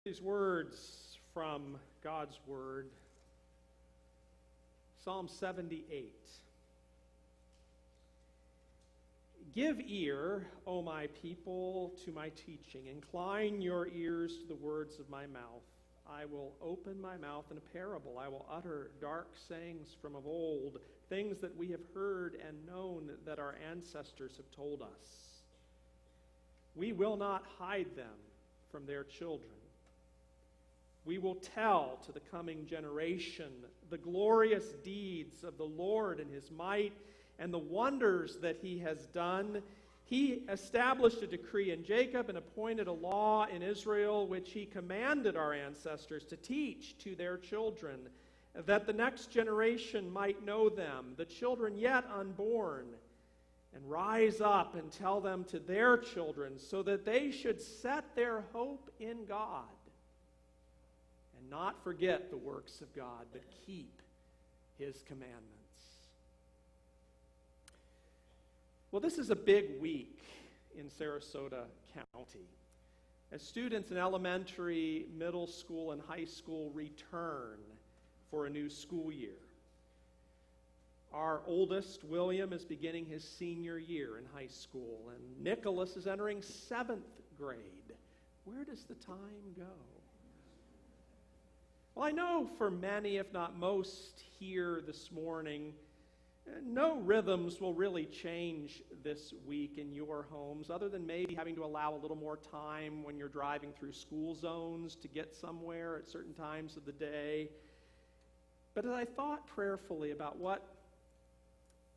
These words from God's Word, Psalm 78. Give ear, O my people, to my teaching. Incline your ears to the words of my mouth. I will open my mouth in a parable. I will utter dark sayings from of old, things that we have heard and known that our ancestors have told us. We will not hide them from their children. We will tell to the coming generation the glorious deeds of the Lord and his might and the wonders that he has done. He established a decree in Jacob and appointed a law in Israel, which he commanded our ancestors to teach to their children, that the next generation might know them, the children yet unborn, and rise up and tell them to their children, so that they should set their hope in God and not forget the works of God, but keep his commandments. Well, this is a big week in Sarasota County, as students in elementary, middle school, and high school return for a new school year. Our oldest, William, is beginning his senior year in high school, and Nicholas is entering 7th grade. Where does the time go? Well, I know for many, if not most here this morning, no rhythms will really change this week in your homes, other than maybe having to allow a little more time when you're driving through school zones to get somewhere at certain times of the day. But as I thought prayerfully about what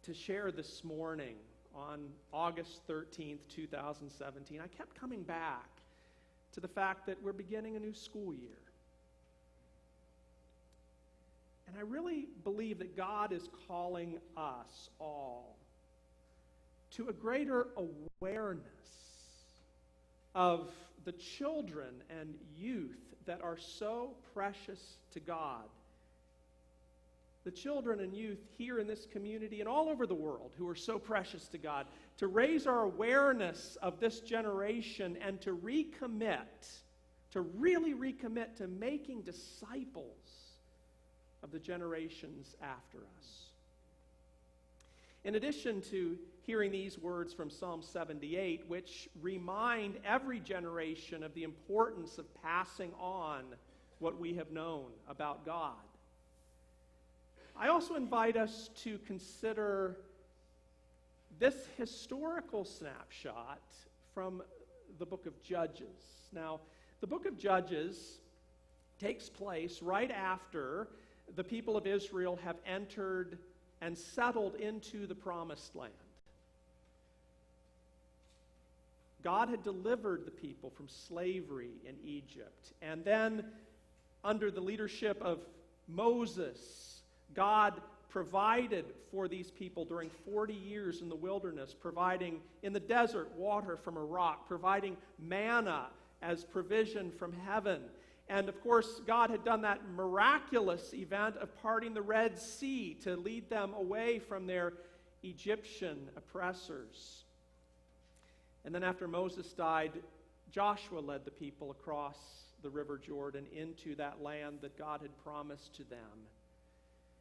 to share this morning on August 13th, 2017, I kept coming back to the fact that we're beginning a new school year. And I really believe that God is calling us all to a greater awareness of the children and youth that are so precious to God. The children and youth here in this community and all over the world who are so precious to God, to raise our awareness of this generation and to really recommit to making disciples of the generations after us. In addition to hearing these words from Psalm 78, which remind every generation of the importance of passing on what we have known about God, I also invite us to consider this historical snapshot from the book of Judges. Now, the book of Judges takes place right after the people of Israel have entered and settled into the promised land. God had delivered the people from slavery in Egypt. And then, under the leadership of Moses, God provided for these people during 40 years in the wilderness, providing in the desert water from a rock, providing manna as provision from heaven. And of course, God had done that miraculous event of parting the Red Sea to lead them away from their Egyptian oppressors. And then after Moses died, Joshua led the people across the River Jordan into that land that God had promised to them.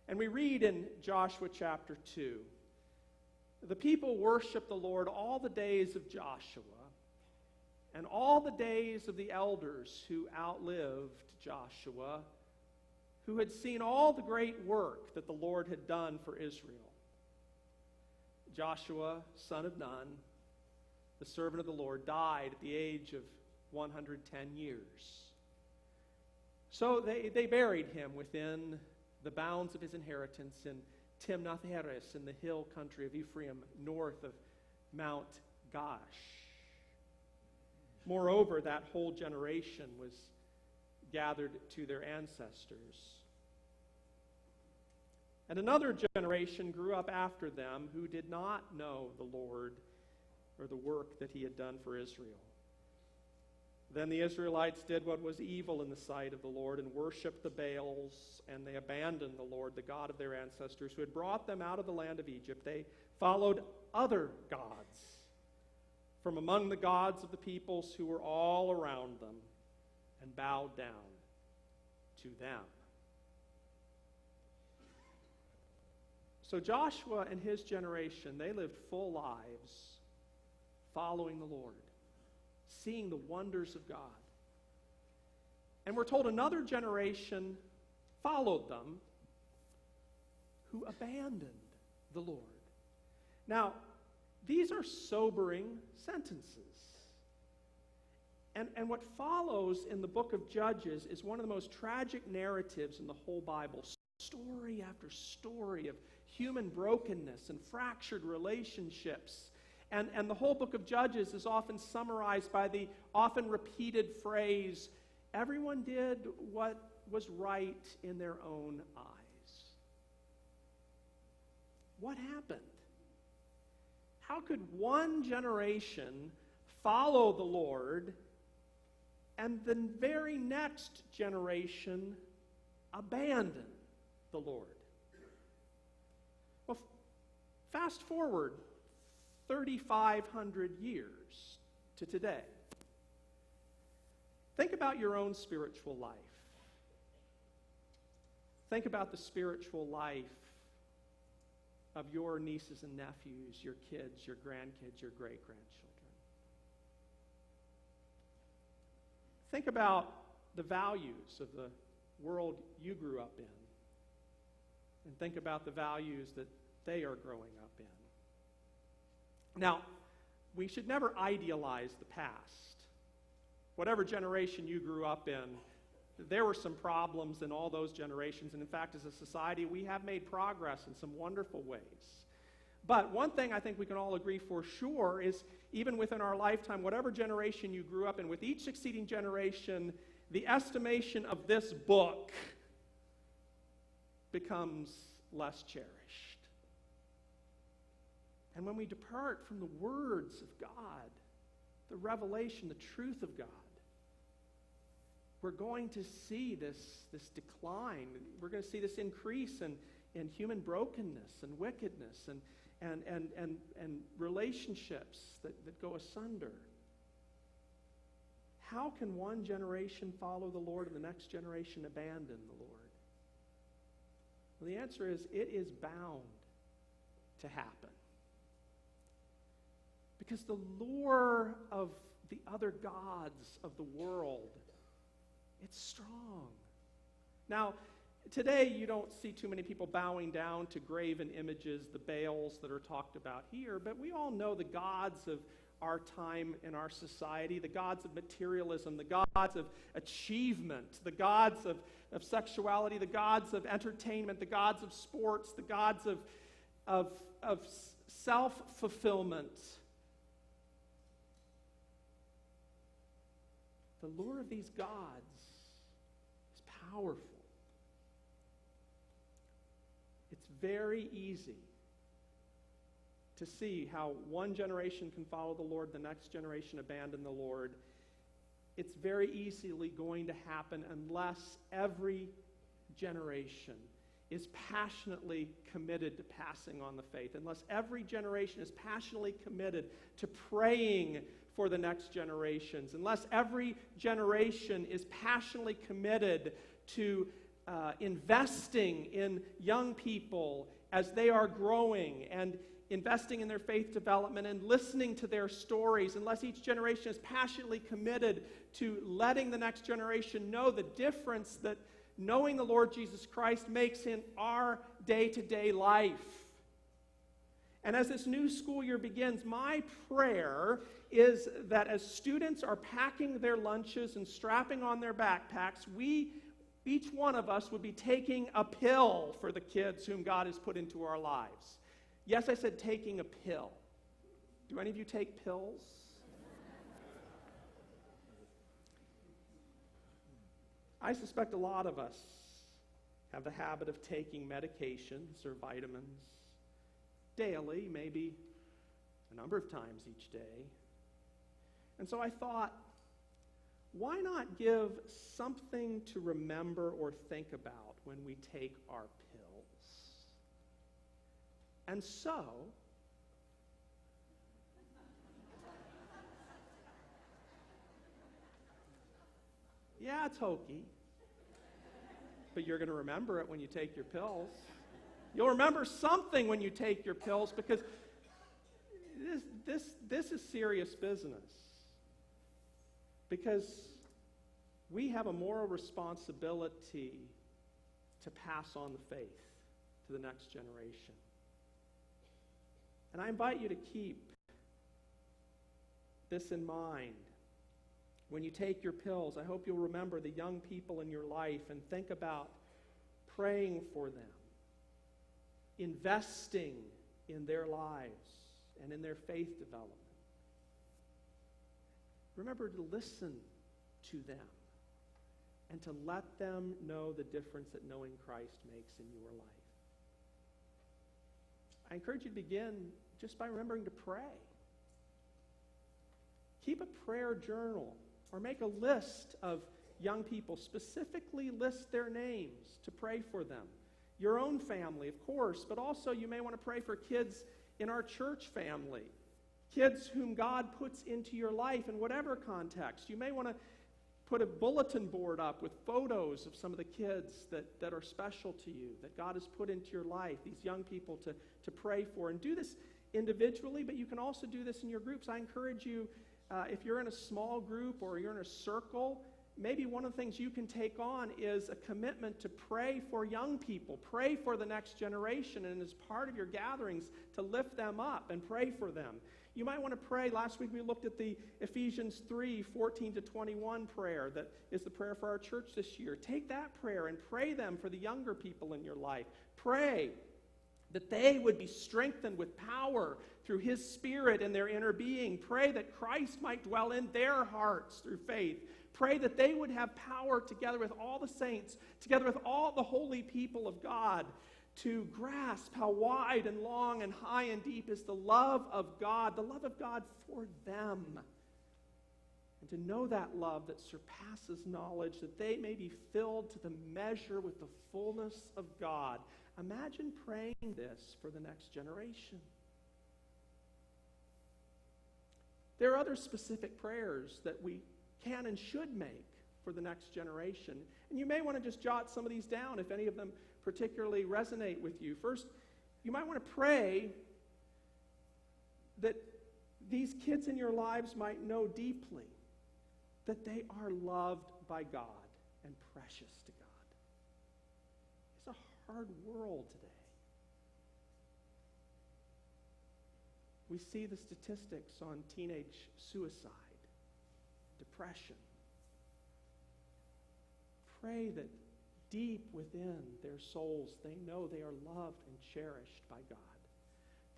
And we read in Joshua chapter 2, the people worshiped the Lord all the days of Joshua and all the days of the elders who outlived Joshua, who had seen all the great work that the Lord had done for Israel. Joshua, son of Nun, the servant of the Lord, died at the age of 110 years. So they buried him within the bounds of his inheritance in Timnath-Heres in the hill country of Ephraim, north of Mount Gaash. Moreover, that whole generation was gathered to their ancestors. And another generation grew up after them who did not know the Lord or the work that he had done for Israel. Then the Israelites did what was evil in the sight of the Lord and worshiped the Baals, and they abandoned the Lord, the God of their ancestors, who had brought them out of the land of Egypt. They followed other gods from among the gods of the peoples who were all around them, and bowed down to them. So Joshua and his generation, they lived full lives following the Lord, seeing the wonders of God. And we're told another generation followed them who abandoned the Lord. Now, these are sobering sentences. And what follows in the book of Judges is one of the most tragic narratives in the whole Bible. Story after story of human brokenness and fractured relationships. And the whole book of Judges is often summarized by the often repeated phrase, everyone did what was right in their own eyes. What happened? How could one generation follow the Lord and the very next generation abandon the Lord? Well, fast forward 3,500 years to today. Think about your own spiritual life. Think about the spiritual life of your nieces and nephews, your kids, your grandkids, your great-grandchildren. Think about the values of the world you grew up in. And think about the values that they are growing up in. Now, we should never idealize the past. Whatever generation you grew up in, there were some problems in all those generations. And in fact, as a society, we have made progress in some wonderful ways. But one thing I think we can all agree for sure is even within our lifetime, whatever generation you grew up in, with each succeeding generation, the estimation of this book becomes less cherished. And when we depart from the words of God, the revelation, the truth of God, we're going to see this decline. We're going to see this increase in human brokenness and wickedness and relationships that go asunder. How can one generation follow the Lord and the next generation abandon the Lord? Well, the answer is it is bound to happen. Because the lure of the other gods of the world, it's strong. Now, today you don't see too many people bowing down to graven images, the Baals that are talked about here, but we all know the gods of our time in our society, the gods of materialism, the gods of achievement, the gods of sexuality, the gods of entertainment, the gods of sports, the gods of self-fulfillment. The lure of these gods is powerful. It's very easy to see how one generation can follow the Lord, the next generation abandon the Lord. It's very easily going to happen unless every generation is passionately committed to passing on the faith, unless every generation is passionately committed to praying for the next generations, unless every generation is passionately committed to investing in young people as they are growing and investing in their faith development and listening to their stories, unless each generation is passionately committed to letting the next generation know the difference that knowing the Lord Jesus Christ makes in our day-to-day life. And as this new school year begins, my prayer is that as students are packing their lunches and strapping on their backpacks, each one of us would be taking a pill for the kids whom God has put into our lives. Yes, I said taking a pill. Do any of you take pills? I suspect a lot of us have the habit of taking medications or vitamins daily, maybe a number of times each day. And so I thought, why not give something to remember or think about when we take our pills? And so, Yeah, it's hokey. But you're going to remember it when you take your pills. You'll remember something when you take your pills, because this is serious business. Because we have a moral responsibility to pass on the faith to the next generation. And I invite you to keep this in mind. When you take your pills, I hope you'll remember the young people in your life and think about praying for them, investing in their lives and in their faith development. Remember to listen to them and to let them know the difference that knowing Christ makes in your life. I encourage you to begin just by remembering to pray. Keep a prayer journal or make a list of young people. Specifically list their names to pray for them. Your own family, of course, but also you may want to pray for kids in our church family. Kids whom God puts into your life in whatever context. You may want to put a bulletin board up with photos of some of the kids that are special to you, that God has put into your life, these young people to pray for. And do this individually, but you can also do this in your groups. I encourage you, if you're in a small group or you're in a circle, maybe one of the things you can take on is a commitment to pray for young people, pray for the next generation, and as part of your gatherings, to lift them up and pray for them. You might want to pray. Last week we looked at the Ephesians 3:14-21 prayer that is the prayer for our church this year. Take that prayer and pray them for the younger people in your life. Pray that they would be strengthened with power through His Spirit in their inner being. Pray that Christ might dwell in their hearts through faith. Pray that they would have power together with all the saints, together with all the holy people of God, to grasp how wide and long and high and deep is the love of God for them. And to know that love that surpasses knowledge, that they may be filled to the measure with the fullness of God. Imagine praying this for the next generation. There are other specific prayers that we can and should make for the next generation. And you may want to just jot some of these down if any of them particularly resonate with you. First, you might want to pray that these kids in your lives might know deeply that they are loved by God and precious to God. It's a hard world today. We see the statistics on teenage suicide, depression. Pray that deep within their souls they know they are loved and cherished by God.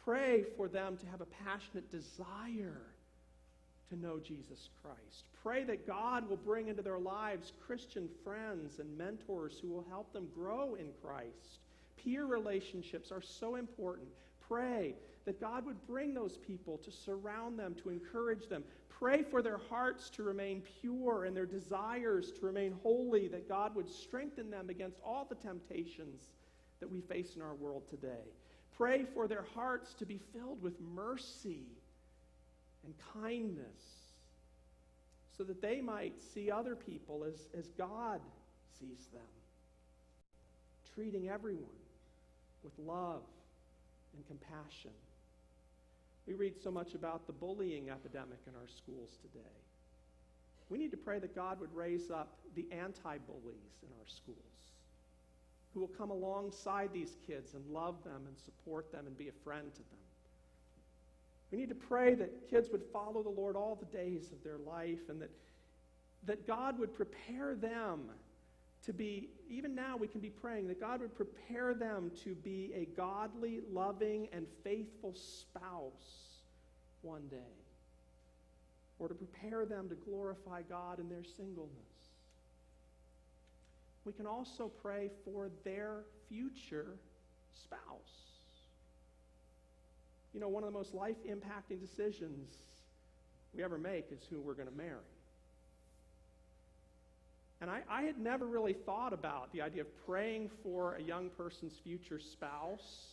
Pray for them to have a passionate desire to know Jesus Christ. Pray that God will bring into their lives Christian friends and mentors who will help them grow in Christ. Peer relationships are so important. Pray that God would bring those people to surround them, to encourage them. Pray for their hearts to remain pure and their desires to remain holy, that God would strengthen them against all the temptations that we face in our world today. Pray for their hearts to be filled with mercy and kindness, so that they might see other people as God sees them, treating everyone with love and compassion. We read so much about the bullying epidemic in our schools today. We need to pray that God would raise up the anti-bullies in our schools, who will come alongside these kids and love them and support them and be a friend to them. We need to pray that kids would follow the Lord all the days of their life, and that God would prepare them to be, even now we can be praying, that God would prepare them to be a godly, loving, and faithful spouse one day, or to prepare them to glorify God in their singleness. We can also pray for their future spouse. You know, one of the most life-impacting decisions we ever make is who we're going to marry. And I had never really thought about the idea of praying for a young person's future spouse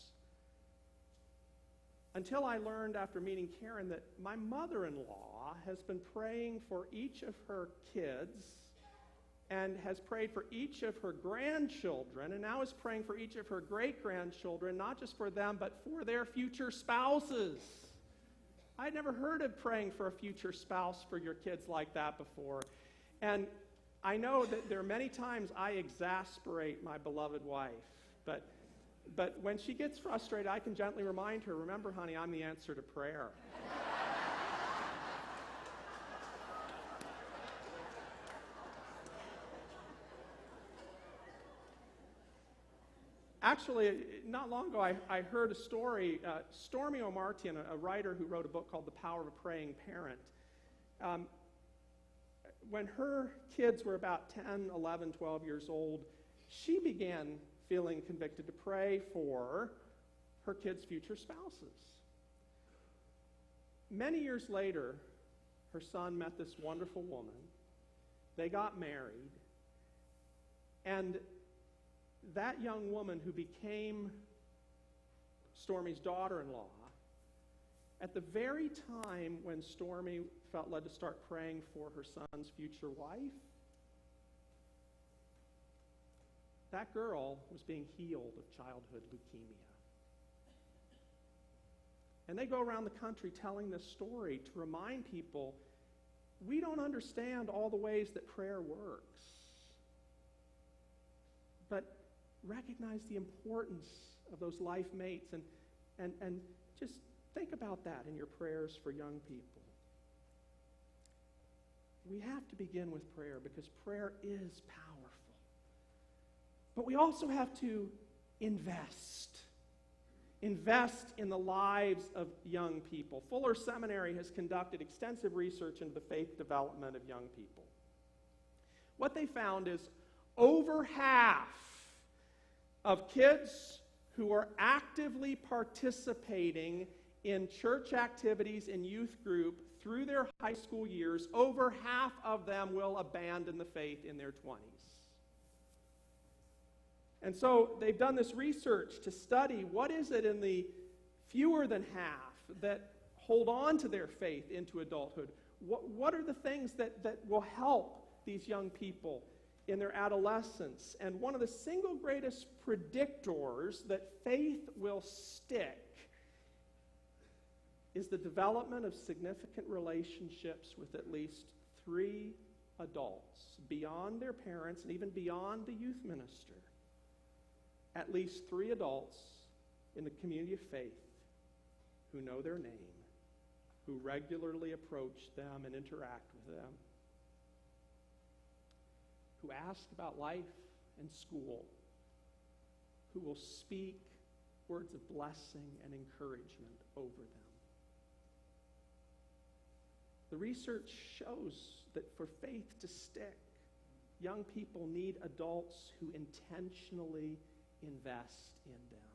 until I learned after meeting Karen that my mother-in-law has been praying for each of her kids and has prayed for each of her grandchildren, and now is praying for each of her great-grandchildren, not just for them, but for their future spouses. I'd never heard of praying for a future spouse for your kids like that before. And I know that there are many times I exasperate my beloved wife, but when she gets frustrated, I can gently remind her, remember, honey, I'm the answer to prayer. Actually, not long ago, I heard a story. Stormy O'Martian, a writer who wrote a book called The Power of a Praying Parent, when her kids were about 10, 11, 12 years old, she began feeling convicted to pray for her kids' future spouses. Many years later, her son met this wonderful woman. They got married, and that young woman who became Stormy's daughter-in-law, at the very time when Stormy felt led to start praying for her son's future wife, that girl was being healed of childhood leukemia. And they go around the country telling this story to remind people, we don't understand all the ways that prayer works. But recognize the importance of those life mates and just think about that in your prayers for young people. We have to begin with prayer because prayer is powerful. But we also have to invest. Invest in the lives of young people. Fuller Seminary has conducted extensive research into the faith development of young people. What they found is over half of kids who are actively participating in church activities and youth group through their high school years, over half of them will abandon the faith in their 20s. And so they've done this research to study what is it in the fewer than half that hold on to their faith into adulthood. What are the things that will help these young people in their adolescence? And one of the single greatest predictors that faith will stick is the development of significant relationships with at least 3 adults, beyond their parents and even beyond the youth minister. At least 3 adults in the community of faith who know their name, who regularly approach them and interact with them, who ask about life and school, who will speak words of blessing and encouragement over them. The research shows that for faith to stick, young people need adults who intentionally invest in them.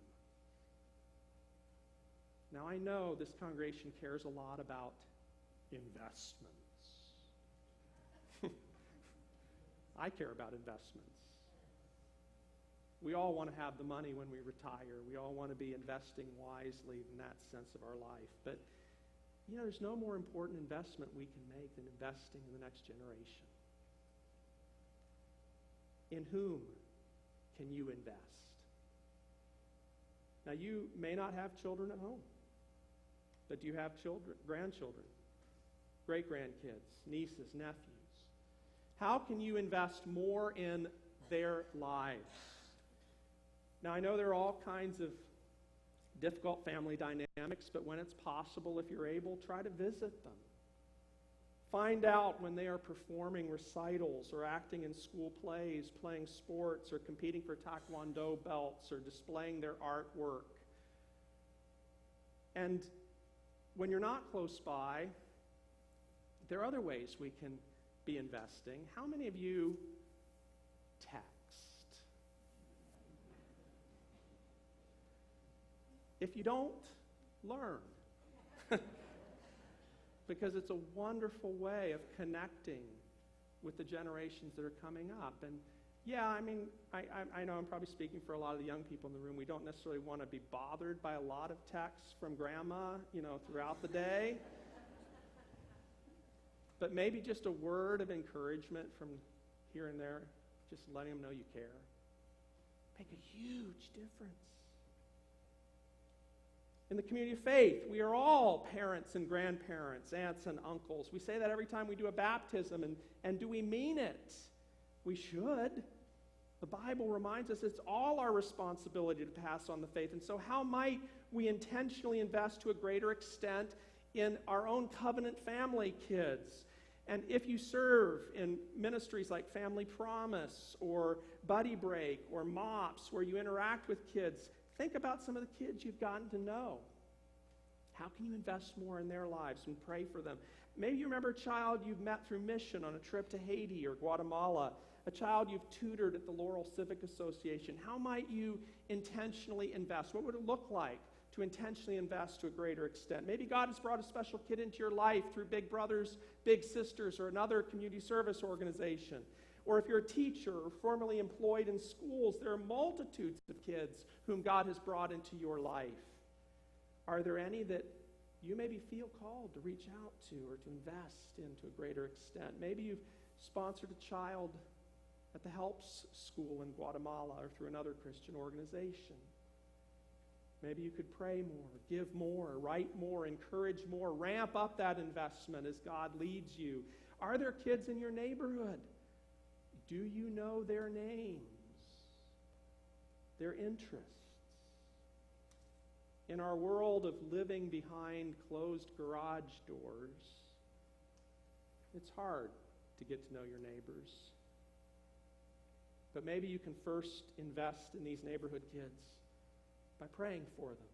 Now, I know this congregation cares a lot about investments. I care about investments. We all want to have the money when we retire. We all want to be investing wisely in that sense of our life. But, there's no more important investment we can make than investing in the next generation. In whom can you invest? Now, you may not have children at home, but do you have children, grandchildren, great-grandkids, nieces, nephews? How can you invest more in their lives? Now, I know there are all kinds of difficult family dynamics, but when it's possible, if you're able, try to visit them. Find out when they are performing recitals or acting in school plays, playing sports, or competing for taekwondo belts, or displaying their artwork. And when you're not close by, there are other ways we can be investing. How many of you text? If you don't, learn. Because it's a wonderful way of connecting with the generations that are coming up. And yeah, I know I'm probably speaking for a lot of the young people in the room. We don't necessarily want to be bothered by a lot of texts from grandma, throughout the day. But maybe just a word of encouragement from here and there, just letting them know you care, make a huge difference. In the community of faith, we are all parents and grandparents, aunts and uncles. We say that every time we do a baptism, and do we mean it? We should. The Bible reminds us it's all our responsibility to pass on the faith. And so how might we intentionally invest to a greater extent in our own covenant family kids? And if you serve in ministries like Family Promise or Buddy Break or MOPS, where you interact with kids, think about some of the kids you've gotten to know. How can you invest more in their lives and pray for them? Maybe you remember a child you've met through mission on a trip to Haiti or Guatemala, a child you've tutored at the Laurel Civic Association. How might you intentionally invest? What would it look like to intentionally invest to a greater extent? Maybe God has brought a special kid into your life through Big Brothers, Big Sisters, or another community service organization. Or if you're a teacher or formerly employed in schools, there are multitudes of kids whom God has brought into your life. Are there any that you maybe feel called to reach out to or to invest in to a greater extent? Maybe you've sponsored a child at the Helps School in Guatemala or through another Christian organization. Maybe you could pray more, give more, write more, encourage more, ramp up that investment as God leads you. Are there kids in your neighborhood? Do you know their names, their interests? In our world of living behind closed garage doors, it's hard to get to know your neighbors. But maybe you can first invest in these neighborhood kids by praying for them,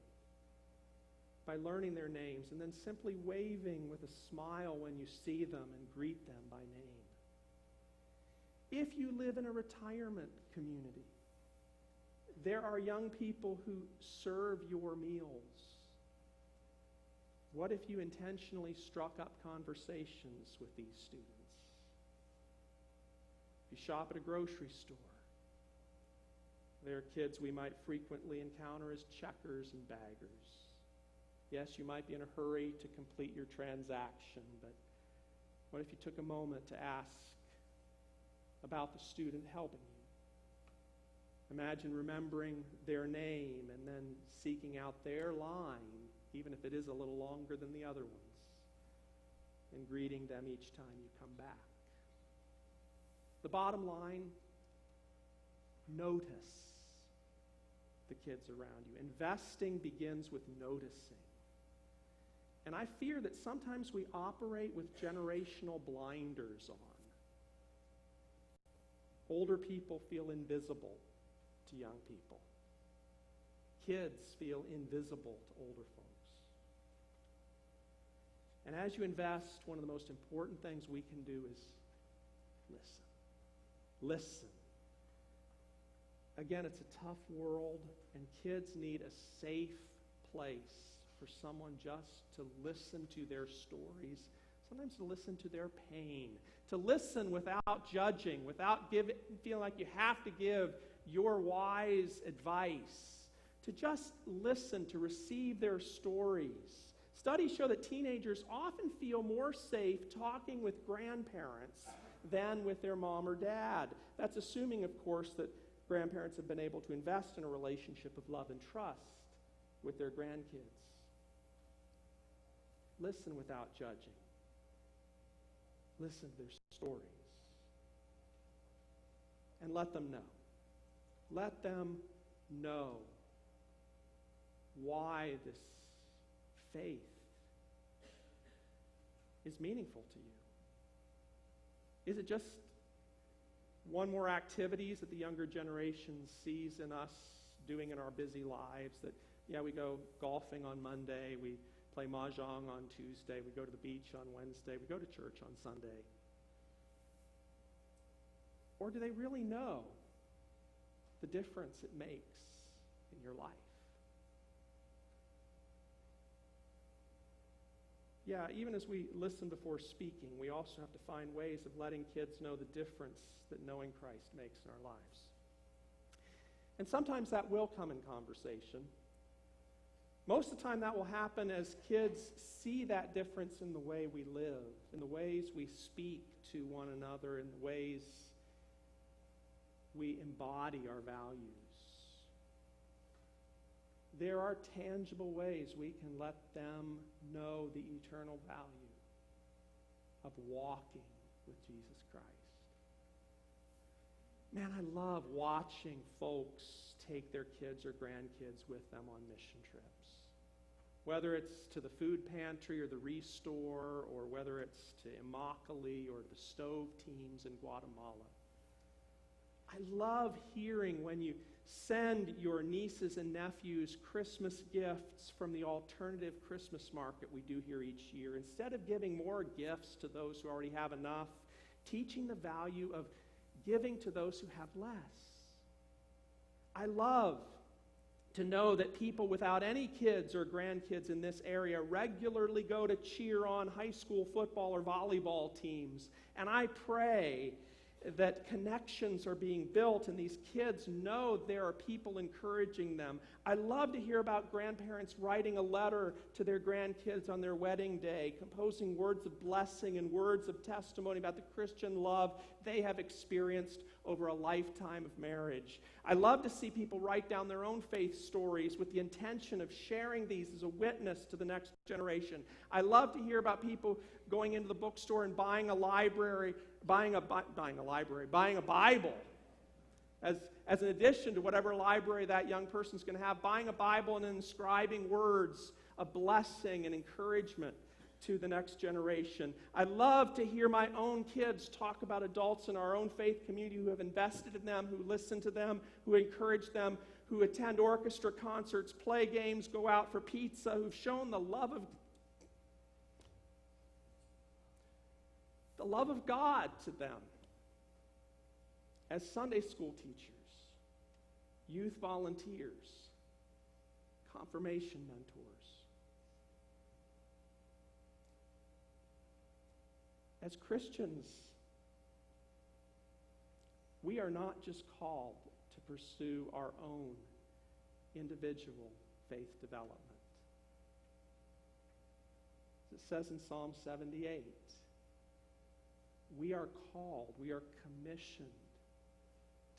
by learning their names, and then simply waving with a smile when you see them and greet them by name. If you live in a retirement community, there are young people who serve your meals. What if you intentionally struck up conversations with these students? If you shop at a grocery store, there are kids we might frequently encounter as checkers and baggers. Yes, you might be in a hurry to complete your transaction, but what if you took a moment to ask about the student helping you? Imagine remembering their name and then seeking out their line, even if it is a little longer than the other ones, and greeting them each time you come back. The bottom line, notice the kids around you. Investing begins with noticing. And I fear that sometimes we operate with generational blinders on. Older people feel invisible to young people. Kids feel invisible to older folks. And as you invest, one of the most important things we can do is listen. Listen. Again, it's a tough world, and kids need a safe place for someone just to listen to their stories, sometimes to listen to their pain, to listen without judging, without feeling like you have to give your wise advice, to just listen, to receive their stories. Studies show that teenagers often feel more safe talking with grandparents than with their mom or dad. That's assuming, of course, that grandparents have been able to invest in a relationship of love and trust with their grandkids. Listen without judging. Listen to their stories. And let them know. Let them know why this faith is meaningful to you. Is it just one more activities that the younger generation sees in us doing in our busy lives? That, yeah, we go golfing on Monday, we play mahjong on Tuesday, we go to the beach on Wednesday, we go to church on Sunday. Or do they really know the difference it makes in your life? Yeah, even as we listen before speaking, we also have to find ways of letting kids know the difference that knowing Christ makes in our lives. And sometimes that will come in conversation. Most of the time that will happen as kids see that difference in the way we live, in the ways we speak to one another, in the ways we embody our values. There are tangible ways we can let them know the eternal value of walking with Jesus Christ. Man, I love watching folks take their kids or grandkids with them on mission trips. Whether it's to the food pantry or the Restore, or whether it's to Immokalee or the Stove teams in Guatemala. I love hearing when you send your nieces and nephews Christmas gifts from the alternative Christmas market we do here each year. Instead of giving more gifts to those who already have enough, teaching the value of giving to those who have less. I love to know that people without any kids or grandkids in this area regularly go to cheer on high school football or volleyball teams. And I pray that connections are being built and these kids know there are people encouraging them. I love to hear about grandparents writing a letter to their grandkids on their wedding day, composing words of blessing and words of testimony about the Christian love they have experienced over a lifetime of marriage. I love to see people write down their own faith stories with the intention of sharing these as a witness to the next generation. I love to hear about people going into the bookstore and buying a Bible as an addition to whatever library that young person's going to have, buying a Bible and inscribing words of blessing and encouragement to the next generation. I love to hear my own kids talk about adults in our own faith community who have invested in them, who listen to them, who encourage them, who attend orchestra concerts, play games, go out for pizza, who've shown the love of God to them as Sunday school teachers, youth volunteers, confirmation mentors. As Christians, we are not just called to pursue our own individual faith development. As it says in Psalm 78, we are called, we are commissioned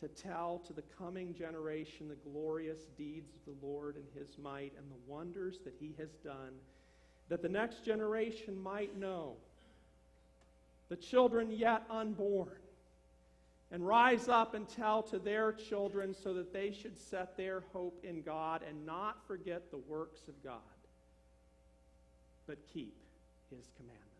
to tell to the coming generation the glorious deeds of the Lord and his might and the wonders that he has done, that the next generation might know, the children yet unborn, and rise up and tell to their children so that they should set their hope in God and not forget the works of God, but keep his commandments.